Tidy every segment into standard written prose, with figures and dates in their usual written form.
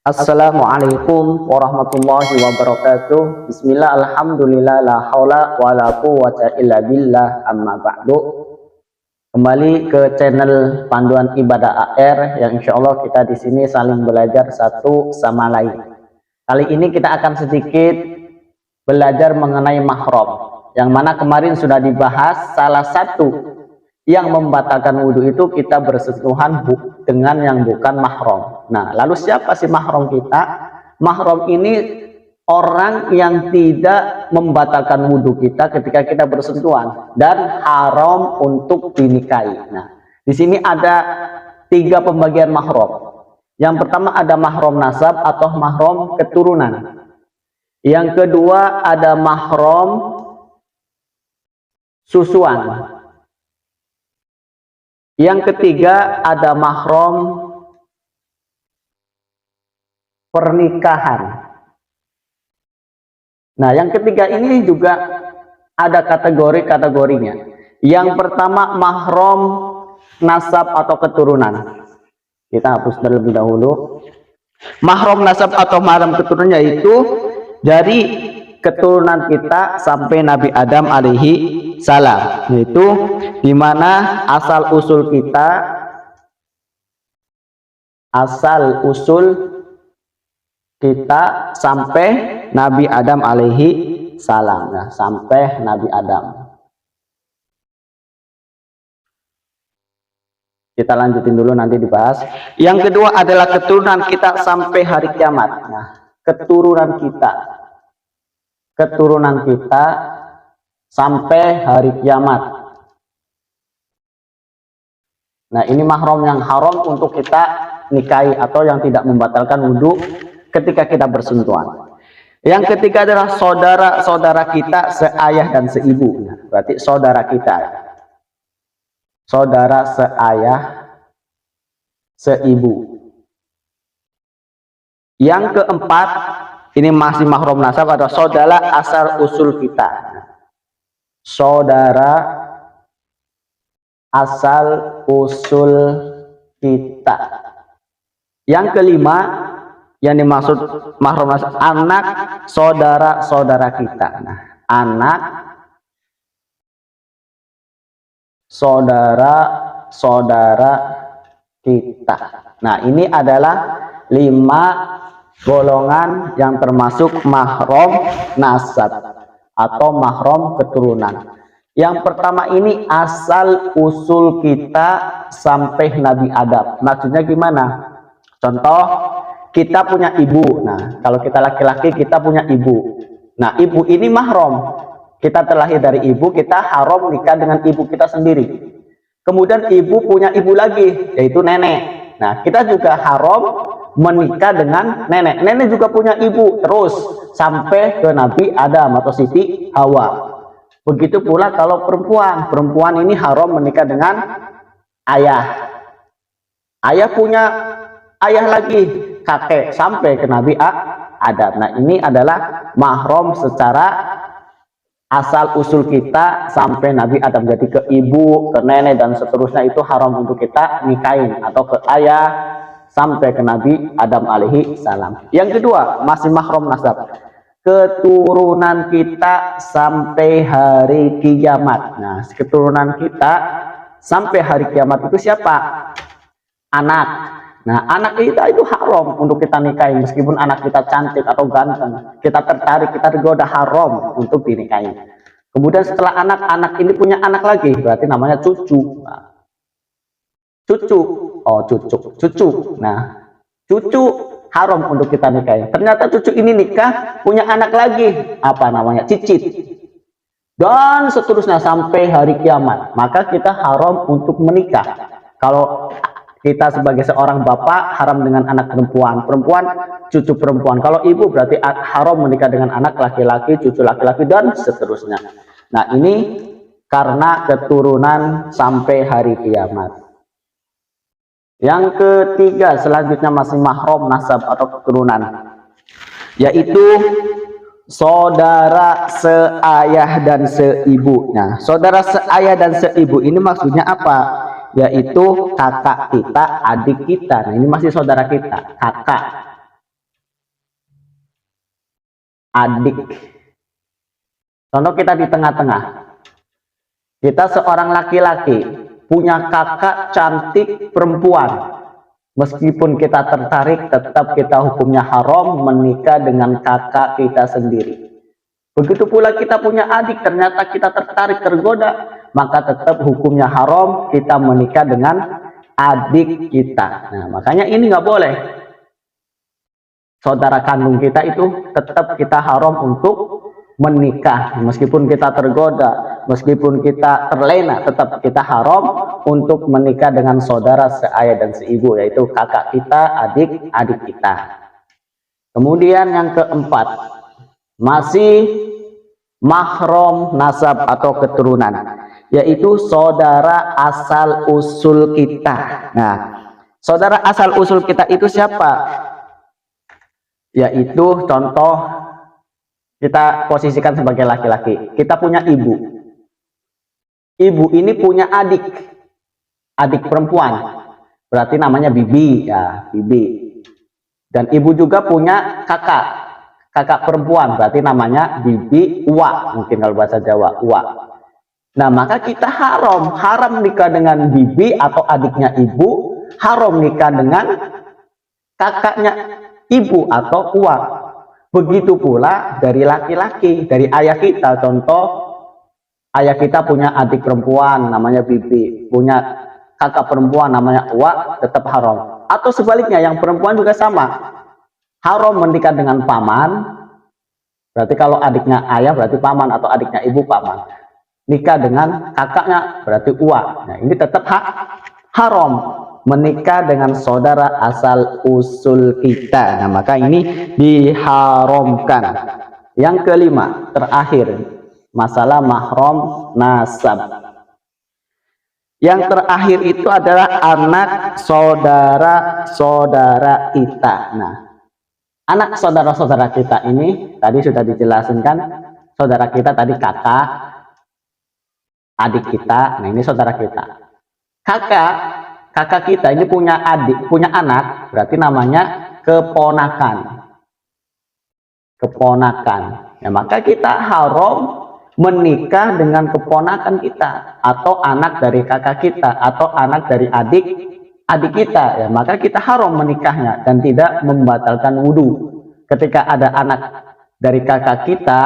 Assalamualaikum warahmatullahi wabarakatuh. Bismillah, alhamdulillah, la haula wa la quwwata illa billah, amma ba'du. Kembali ke channel Panduan Ibadah AR yang insya Allah kita di sini saling belajar satu sama lain. Kali ini kita akan sedikit belajar mengenai mahram, yang mana kemarin sudah dibahas salah satu yang membatalkan wudhu itu kita bersentuhan dengan yang bukan mahram. Nah, lalu siapa sih mahram kita? Mahram ini orang yang tidak membatalkan wudhu kita ketika kita bersentuhan dan haram untuk dinikahi. Nah, di sini ada 3 pembagian mahram. Yang pertama ada mahram nasab atau mahram keturunan. Yang kedua ada mahram susuan. Yang ketiga ada mahram pernikahan. Nah, yang ketiga ini juga ada kategori-kategorinya. Yang pertama mahram nasab atau keturunan. Kita hapus terlebih dahulu. Mahram nasab atau mahram keturunan yaitu dari keturunan kita sampai Nabi Adam alaihi salam, yaitu dimana asal usul kita sampai Nabi Adam alaihi salam. Nah, sampai Nabi Adam. Kita lanjutin dulu, nanti dibahas. Yang kedua adalah keturunan kita sampai hari kiamat. Nah, keturunan kita sampai hari kiamat. Nah, ini mahram yang haram untuk kita nikahi atau yang tidak membatalkan wudhu ketika kita bersentuhan. Yang ketiga adalah saudara-saudara kita seayah dan seibu. Nah, berarti saudara kita, saudara seayah seibu. Yang keempat, ini masih mahram nasab, adalah saudara asal usul kita. Saudara asal usul kita. Yang kelima yang dimaksud mahram nasab, anak saudara-saudara kita. Nah, anak saudara-saudara kita. Nah, ini adalah 5 golongan yang termasuk mahram nasab atau mahram keturunan. Yang pertama ini asal usul kita sampai Nabi Adam. Maksudnya gimana? Contoh, kita punya ibu. Nah, kalau kita laki-laki kita punya ibu. Nah, ibu ini mahram. Kita terlahir dari ibu, kita haram nikah dengan ibu kita sendiri. Kemudian ibu punya ibu lagi, yaitu nenek. Nah, kita juga haram menikah dengan nenek. Nenek juga punya ibu, terus sampai ke Nabi Adam atau Siti Hawa. Begitu pula kalau perempuan ini haram menikah dengan ayah. Ayah punya ayah lagi, kakek, sampai ke Nabi Adam. Nah, ini adalah mahram secara asal usul kita sampai Nabi Adam. Jadi ke ibu, ke nenek dan seterusnya itu haram untuk kita nikahin, atau ke ayah sampai ke Nabi Adam alaihi salam. Yang kedua masih mahram nasab, keturunan kita sampai hari kiamat. Nah, keturunan kita sampai hari kiamat itu siapa? Anak. Nah, anak kita itu haram untuk kita nikahi, meskipun anak kita cantik atau ganteng, kita tertarik, kita tergoda, haram untuk dinikahi. Kemudian setelah anak ini punya anak lagi, berarti namanya cucu. Nah, cucu. Nah, cucu haram untuk kita nikahi. Ternyata cucu ini nikah, punya anak lagi, apa namanya? Cicit. Dan seterusnya sampai hari kiamat. Maka kita haram untuk menikah. Kalau kita sebagai seorang bapak haram dengan anak perempuan, cucu perempuan. Kalau ibu berarti haram menikah dengan anak laki-laki, cucu laki-laki dan seterusnya. Nah, ini karena keturunan sampai hari kiamat. Yang ketiga selanjutnya masih mahram nasab atau keturunan, yaitu saudara seayah dan seibu. Nah, saudara seayah dan seibu ini maksudnya apa? Yaitu kakak kita, adik kita. Nah, ini masih saudara kita, kakak. adik. Contoh kita di tengah-tengah. Kita seorang laki-laki punya kakak cantik perempuan. Meskipun kita tertarik, tetap kita hukumnya haram menikah dengan kakak kita sendiri. Begitu pula kita punya adik, ternyata kita tertarik, tergoda, maka tetap hukumnya haram kita menikah dengan adik kita. Nah, makanya ini nggak boleh. Saudara kandung kita itu tetap kita haram untuk menikah. Meskipun kita tergoda, meskipun kita terlena, tetap kita haram untuk menikah dengan saudara seayah dan seibu, yaitu kakak kita, adik kita. Kemudian yang keempat, masih mahram nasab atau keturunan, yaitu saudara asal usul kita. Nah, saudara asal usul kita itu siapa? Yaitu contoh, kita posisikan sebagai laki-laki, kita punya ibu. Ibu ini punya adik perempuan, berarti namanya bibi, ya bibi. Dan ibu juga punya kakak perempuan, berarti namanya bibi uwa, mungkin kalau bahasa Jawa uwa. Nah, maka kita haram nikah dengan bibi atau adiknya ibu, haram nikah dengan kakaknya ibu atau uwa. Begitu pula dari laki-laki, dari ayah kita. Contoh, ayah kita punya adik perempuan namanya bibi, punya kakak perempuan namanya uwa, tetap haram. Atau sebaliknya, yang perempuan juga sama, haram menikah dengan paman. Berarti kalau adiknya ayah berarti paman, atau adiknya ibu paman. Nikah dengan kakaknya berarti uwa. Nah, ini tetap haram menikah dengan saudara asal usul kita. Nah, maka ini diharamkan. Yang kelima, terakhir, masalah mahram nasab. Yang terakhir itu adalah anak saudara-saudara kita. Nah, anak saudara-saudara kita ini tadi sudah dijelaskan kan, saudara kita tadi kakak, adik kita. Nah, ini saudara kita. Kakak kita ini punya anak, berarti namanya keponakan. Ya, maka kita haram menikah dengan keponakan kita, atau anak dari kakak kita, atau anak dari adik kita. Ya, maka kita haram menikahnya dan tidak membatalkan wudhu. Ketika ada anak dari kakak kita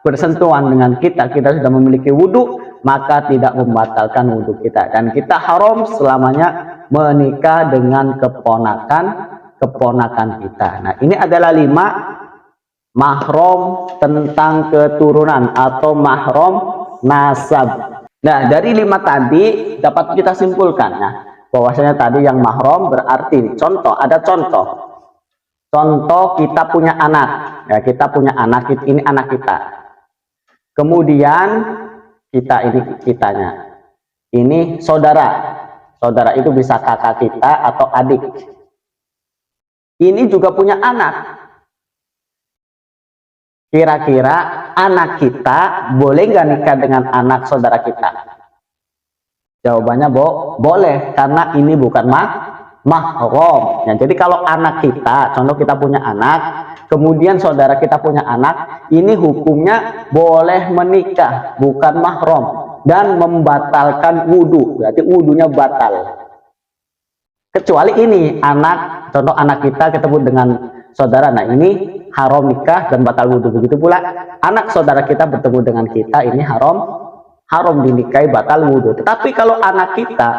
bersentuhan dengan kita sudah memiliki wudhu, maka tidak membatalkan wudhu kita, dan kita haram selamanya menikah dengan keponakan kita. Nah, ini adalah 5 mahram tentang keturunan atau mahram nasab. Nah, dari 5 tadi dapat kita simpulkan, nah, bahwasanya tadi yang mahram berarti contoh, ada contoh kita punya anak, ya, kita punya anak, ini anak kita. Kemudian kitanya ini saudara itu bisa kakak kita atau adik. Ini juga punya anak. Kira-kira anak kita boleh nggak nikah dengan anak saudara kita? Jawabannya boleh, karena ini bukan mahram. Ya, jadi kalau anak kita, contoh kita punya anak, kemudian saudara kita punya anak, ini hukumnya boleh menikah, bukan mahram, dan membatalkan wudhu, berarti wudhunya batal. Kecuali ini anak, contoh anak kita ketemu dengan saudara, nah ini haram nikah dan batal wudhu. Begitu pula anak saudara kita bertemu dengan kita, ini haram dinikahi, batal wudhu. Tetapi kalau anak kita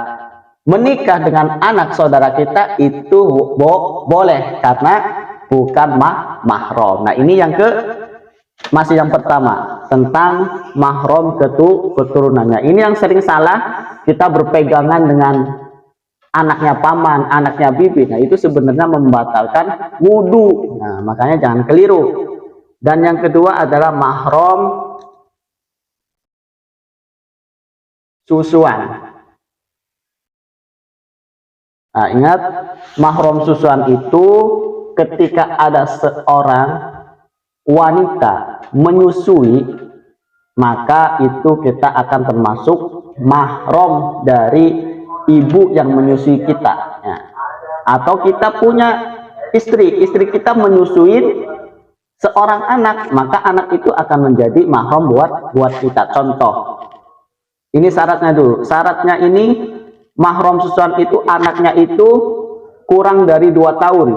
menikah dengan anak saudara kita, itu boleh, karena bukan mahram. Nah, ini masih yang pertama tentang mahram keturunannya. Ini yang sering salah, kita berpegangan dengan anaknya paman, anaknya bibi. Nah, itu sebenarnya membatalkan wudhu. Nah, makanya jangan keliru. Dan yang kedua adalah mahram susuan. Nah, ingat, mahram susuan itu ketika ada seorang wanita menyusui, maka itu kita akan termasuk mahram dari ibu yang menyusui kita. Ya. Atau kita punya istri kita menyusui seorang anak, maka anak itu akan menjadi mahram buat kita. Contoh, ini syaratnya dulu. Syaratnya ini mahram susuan itu anaknya itu kurang dari 2 tahun.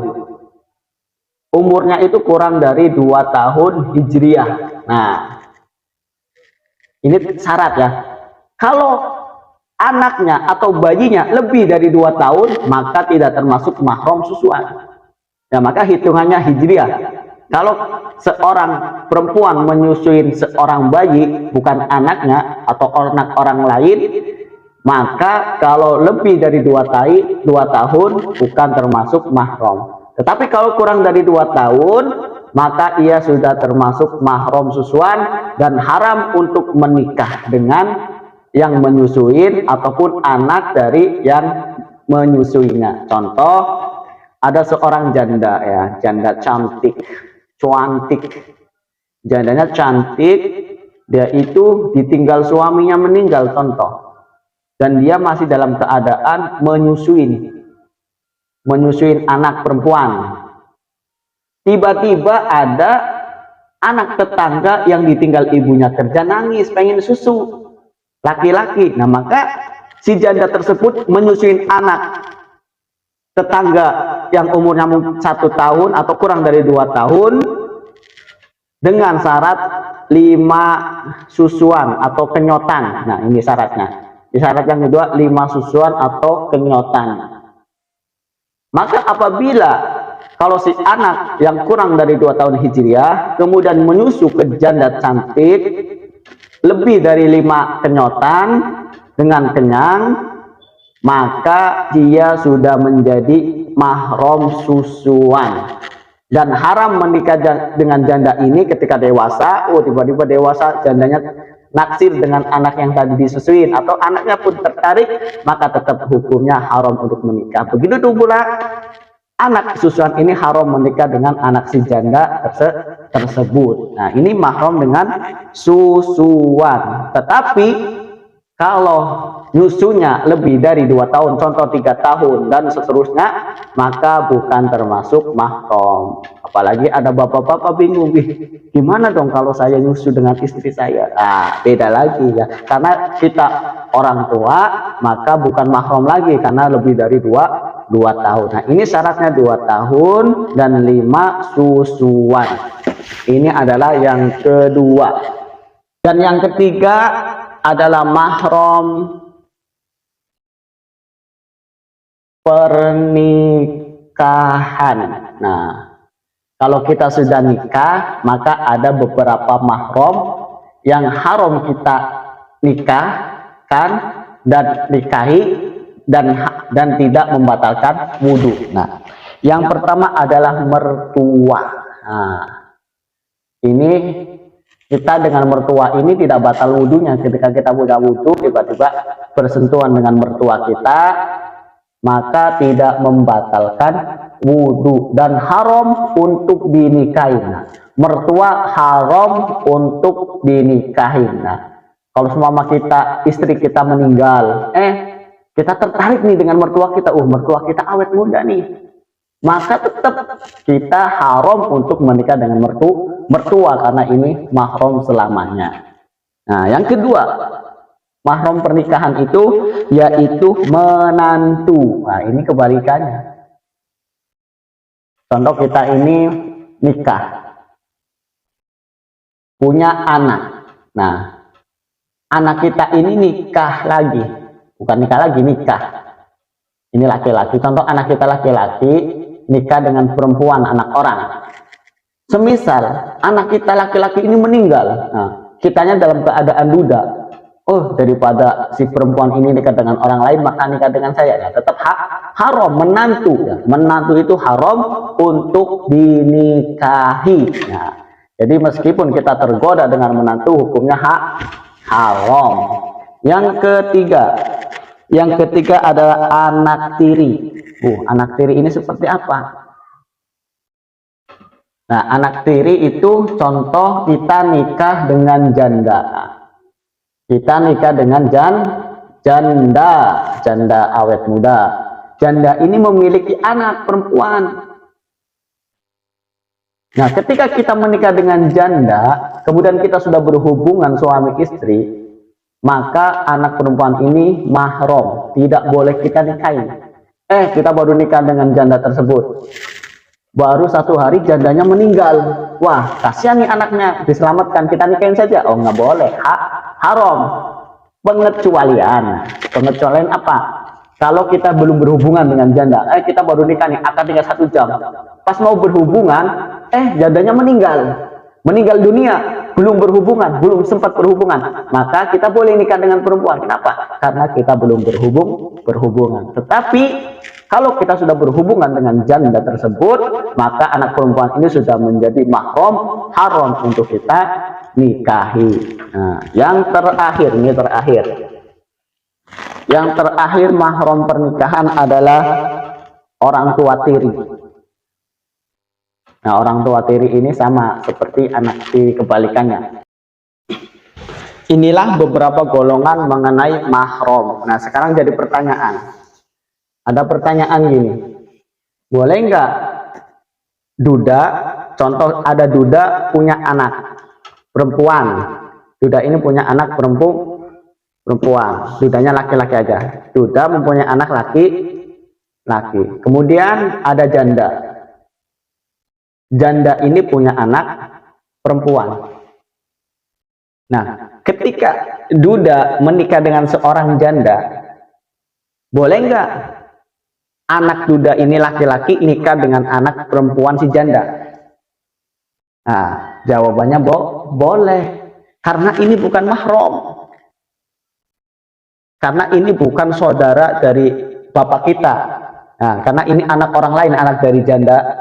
Umurnya itu kurang dari 2 tahun Hijriah. Nah, ini syarat ya. Kalau anaknya atau bayinya lebih dari 2 tahun, maka tidak termasuk mahram susuan. Ya, maka hitungannya Hijriah. Kalau seorang perempuan menyusui seorang bayi, bukan anaknya atau anak orang lain, maka kalau lebih dari 2 tahun bukan termasuk mahram. Tetapi kalau kurang dari 2 tahun, maka ia sudah termasuk mahram susuan dan haram untuk menikah dengan yang menyusui ataupun anak dari yang menyusuinya. Contoh, ada seorang janda ya, janda cantik, jandanya cantik, dia itu ditinggal suaminya meninggal contoh, dan dia masih dalam keadaan menyusui anak perempuan. Tiba-tiba ada anak tetangga yang ditinggal ibunya kerja nangis pengen susu, laki-laki. Nah, maka si janda tersebut menyusui anak tetangga yang umurnya 1 tahun atau kurang dari 2 tahun dengan syarat 5 susuan atau kenyotan. Nah, ini syaratnya. Di syarat yang kedua 5 susuan atau kenyotan. Maka apabila kalau si anak yang kurang dari 2 tahun Hijriah kemudian menyusu ke janda cantik lebih dari 5 kenyotan dengan kenyang, maka dia sudah menjadi mahram susuan dan haram menikah dengan janda ini ketika dewasa. Tiba-tiba dewasa jandanya naksir dengan anak yang tadi disusuin atau anaknya pun tertarik, maka tetap hukumnya haram untuk menikah. Begitu pula anak susuan ini haram menikah dengan anak si janda tersebut. Nah, ini mahram dengan susuan. Tetapi kalau nyusunya lebih dari 2 tahun, contoh 3 tahun dan seterusnya, maka bukan termasuk mahram. Apalagi ada bapak-bapak bingung, gimana dong kalau saya nyusu dengan istri saya? Nah, beda lagi ya. Karena kita orang tua, maka bukan mahram lagi karena lebih dari 2 tahun. Nah, ini syaratnya 2 tahun dan 5 susuan. Ini adalah yang kedua. Dan yang ketiga adalah mahram pernikahan. Nah, kalau kita sudah nikah, maka ada beberapa mahram yang haram kita nikahkan dan nikahi dan tidak membatalkan wudhu. Nah, yang pertama adalah mertua. Nah, ini kita dengan mertua ini tidak batal wudhunya. Ketika kita punya wudhu, tiba-tiba bersentuhan dengan mertua kita, maka tidak membatalkan wudhu dan haram untuk dinikahi. Nah, mertua haram untuk dinikahi. Nah, kalau semua kita, istri kita meninggal, kita tertarik nih dengan mertua kita, mertua kita awet muda nih, maka tetap kita haram untuk menikah dengan mertua karena ini mahram selamanya. Nah, yang kedua, mahram pernikahan itu yaitu menantu. Nah, ini kebalikannya. Contoh, kita ini nikah, punya anak. Nah, anak kita ini nikah lagi, bukan nikah lagi, nikah. Ini laki-laki. Contoh, anak kita laki-laki nikah dengan perempuan, anak orang. Semisal anak kita laki-laki ini meninggal, nah, kitanya dalam keadaan duda. Daripada si perempuan ini nikah dengan orang lain, maka nikah dengan saya. Ya, tetap haram menantu. Ya. Menantu itu haram untuk dinikahi. Nah, jadi meskipun kita tergoda dengan menantu, hukumnya haram. Yang ketiga adalah anak tiri. Anak tiri ini seperti apa? Nah, anak tiri itu contoh kita nikah dengan janda. Kita nikah dengan janda awet muda. Janda ini memiliki anak perempuan. Nah, ketika kita menikah dengan janda, kemudian kita sudah berhubungan suami istri, maka anak perempuan ini mahram, tidak boleh kita nikahi. Kita baru nikah dengan janda tersebut, baru 1 hari jandanya meninggal. Wah, kasihan nih anaknya, diselamatkan, kita nikahin saja. Oh, nggak boleh, haram. Pengecualian apa? Kalau kita belum berhubungan dengan janda, kita baru nikah nih, akan tinggal 1 jam. Pas mau berhubungan, jandanya meninggal dunia, belum berhubungan, belum sempat berhubungan, maka kita boleh nikah dengan perempuan. Kenapa? Karena kita belum berhubungan. Tetapi kalau kita sudah berhubungan dengan janda tersebut, maka anak perempuan ini sudah menjadi mahram, haram untuk kita nikahi. Nah, yang terakhir, yang terakhir mahram pernikahan adalah orang tua tiri. Nah, orang tua tiri ini sama seperti anak tiri kebalikannya. Inilah beberapa golongan mengenai mahram. Nah, sekarang jadi pertanyaan. Ada pertanyaan gini, boleh nggak duda, contoh ada duda punya anak perempuan, duda ini punya anak perempuan, dudanya laki-laki aja, duda mempunyai anak laki, kemudian ada janda ini punya anak perempuan. Nah, ketika duda menikah dengan seorang janda, boleh nggak anak duda ini laki-laki nikah dengan anak perempuan si janda? Nah, jawabannya boleh, karena ini bukan mahram, karena ini bukan saudara dari bapak kita. Nah, karena ini anak orang lain, anak dari janda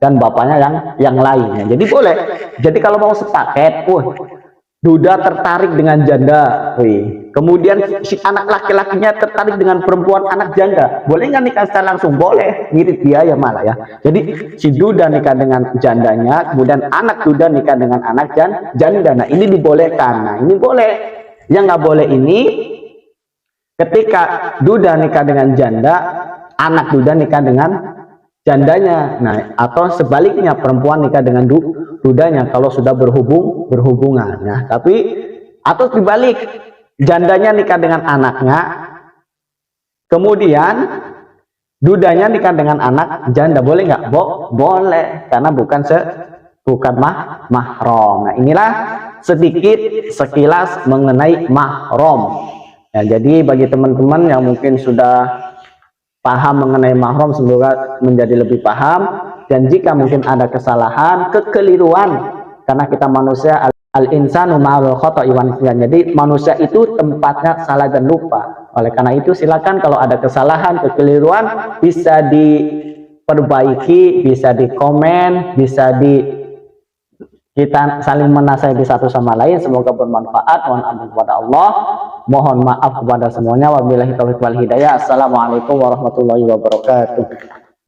dan bapaknya yang lain. Jadi boleh. Jadi kalau mau sepaket, duda tertarik dengan janda, kemudian si anak laki-lakinya tertarik dengan perempuan anak janda, boleh nggak nikah secara langsung? Boleh, ngirit biaya malah ya. Jadi si duda nikah dengan jandanya, kemudian anak duda nikah dengan anak janda. Nah, ini dibolehkan. Nah, ini boleh. Yang nggak boleh ini ketika duda nikah dengan janda, anak duda nikah dengan jandanya. Nah, atau sebaliknya, perempuan nikah dengan dudanya kalau sudah berhubungan. Nah, tapi atau dibalik, jandanya nikah dengan anaknya, kemudian dudanya nikah dengan anak janda, boleh nggak? Boleh, karena bukan mahram. Nah, inilah sedikit sekilas mengenai mahram. Ya, jadi bagi teman-teman yang mungkin sudah paham mengenai mahram, semoga menjadi lebih paham. Dan jika mungkin ada kesalahan, kekeliruan, karena kita manusia, al-insanu ma'al khata'i wan nisyan. Jadi manusia itu tempatnya salah dan lupa. Oleh karena itu silakan kalau ada kesalahan, kekeliruan, bisa diperbaiki, bisa dikomen, bisa kita saling menasihati satu sama lain. Semoga bermanfaat. Mohon ampun kepada Allah, mohon maaf kepada semuanya. Wabillahi taufiq wal hidayah. Assalamualaikum warahmatullahi wabarakatuh.